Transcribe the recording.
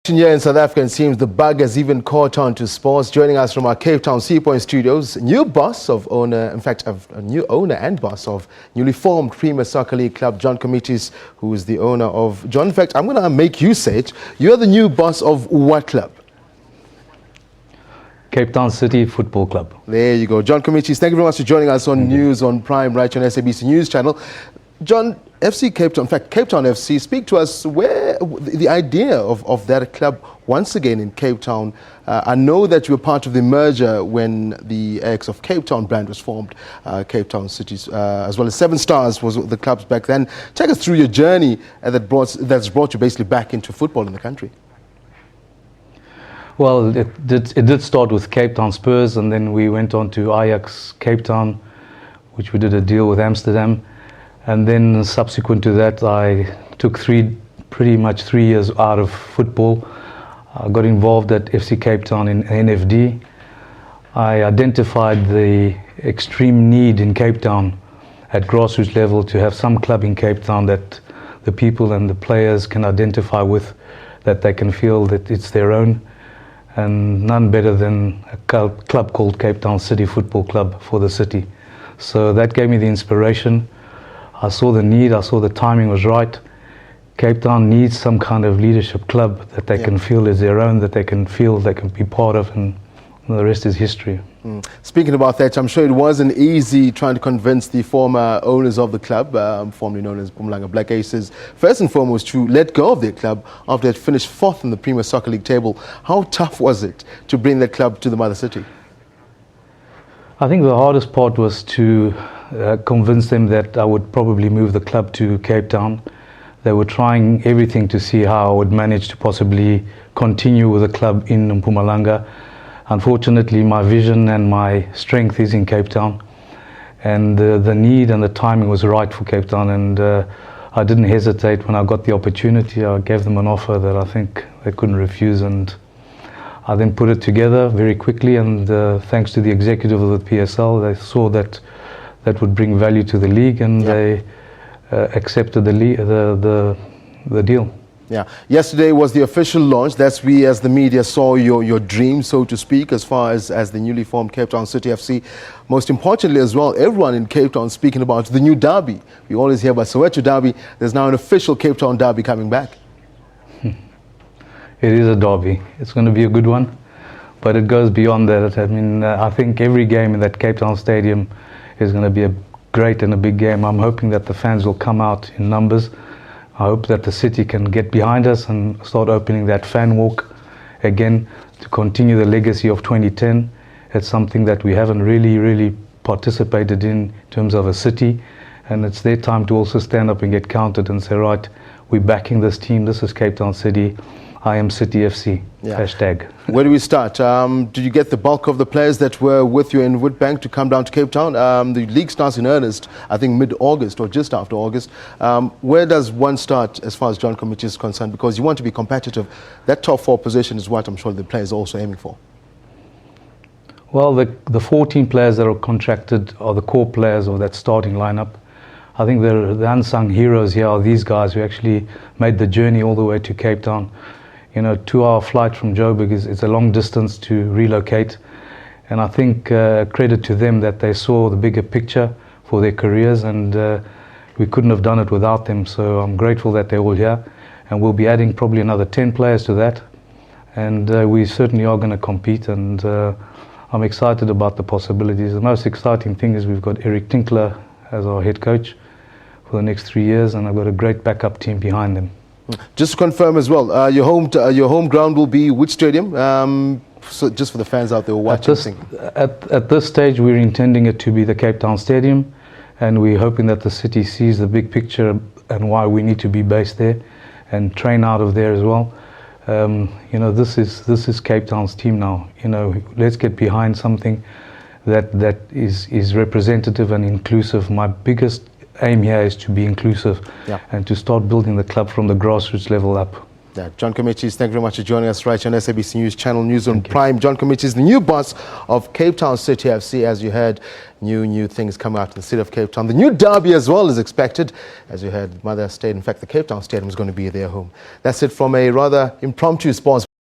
Here in South Africa, it seems the bug has even caught on to sports. Joining us from our Cape Town Seapoint studios, new owner and boss of newly formed Premier Soccer League club, John Comitis, who is the owner of John. In fact, I'm going to make you say it. You're the new boss of what club? Cape Town City Football Club. There you go. John Comitis, thank you very much for joining us on News on Prime, right on SABC News channel. John, FC Cape Town, in fact, Cape Town FC, speak to us where the idea of that club once again in Cape Town. I know that you were part of the merger when the Ajax of Cape Town brand was formed, Cape Town Cities, as well as Seven Stars was the clubs back then. Take us through your journey that's brought you basically back into football in the country. Well, it did start with Cape Town Spurs, and then we went on to Ajax Cape Town, which we did a deal with Amsterdam. And then subsequent to that, I took pretty much 3 years out of football. I got involved at FC Cape Town in NFD. I identified the extreme need in Cape Town at grassroots level to have some club in Cape Town that the people and the players can identify with, that they can feel that it's their own. And none better than a club called Cape Town City Football Club for the city. So that gave me the inspiration. I saw the need, I saw the timing was right. Cape Town needs some kind of leadership club that they can feel is their own, that they can feel they can be part of, and the rest is history. Speaking about that, I'm sure it wasn't easy trying to convince the former owners of the club, formerly known as Mpumalanga Black Aces, first and foremost to let go of their club after they finished fourth in the Premier Soccer League table. How tough was it to bring that club to the mother city? I think the hardest part was to convince them that I would probably move the club to Cape Town. They were trying everything to see how I would manage to possibly continue with the club in Mpumalanga. Unfortunately, my vision and my strength is in Cape Town, and the need and the timing was right for Cape Town, and I didn't hesitate when I got the opportunity. I gave them an offer that I think they couldn't refuse, and I then put it together very quickly, and thanks to the executive of the PSL, they saw that that would bring value to the league, and they accepted the deal. Yeah. Yesterday was the official launch. That's we as the media saw your dream, so to speak, as far as the newly formed Cape Town City FC. Most importantly as well, everyone in Cape Town speaking about the new derby. We always hear about Soweto derby. There's now an official Cape Town derby coming back. It is a derby. It's going to be a good one, but it goes beyond that. I mean, I think every game in that Cape Town stadium is going to be a great and a big game. I'm hoping that the fans will come out in numbers. I hope that the city can get behind us and start opening that fan walk again to continue the legacy of 2010. It's something that we haven't really participated in terms of a city, and it's their time to also stand up and get counted and say, right, we're backing this team. This is Cape Town City. I am City FC. Hashtag. Where do we start? Did you get the bulk of the players that were with you in Woodbank to come down to Cape Town? The league starts in earnest, I think mid-August or just after August. Where does one start as far as John Comitis is concerned? Because you want to be competitive. That top four position is what I'm sure the players are also aiming for. Well, the 14 players that are contracted are the core players of that starting lineup. I think the unsung heroes here are these guys who actually made the journey all the way to Cape Town. You know, 2-hour flight from Joburg it's a long distance to relocate, and I think credit to them that they saw the bigger picture for their careers, and we couldn't have done it without them. So I'm grateful that they're all here, and we'll be adding probably another 10 players to that, and we certainly are going to compete, and I'm excited about the possibilities. The most exciting thing is we've got Eric Tinkler as our head coach for the next 3 years, and I've got a great backup team behind them. Just to confirm as well, your home ground will be which stadium? So just for the fans out there watching. At this stage, we're intending it to be the Cape Town Stadium, and we're hoping that the city sees the big picture and why we need to be based there and train out of there as well. You know, this is Cape Town's team now. You know, let's get behind something that is representative and inclusive. My biggest aim here is to be inclusive and to start building the club from the grassroots level up. Yeah, John Comitis, thank you very much for joining us right here on SABC News Channel, News on Prime. John Comitis, the new boss of Cape Town City FC. As you heard, new things coming out in the city of Cape Town. The new derby as well is expected. As you heard, Mother State, in fact, the Cape Town Stadium is going to be their home. That's it from a rather impromptu sports.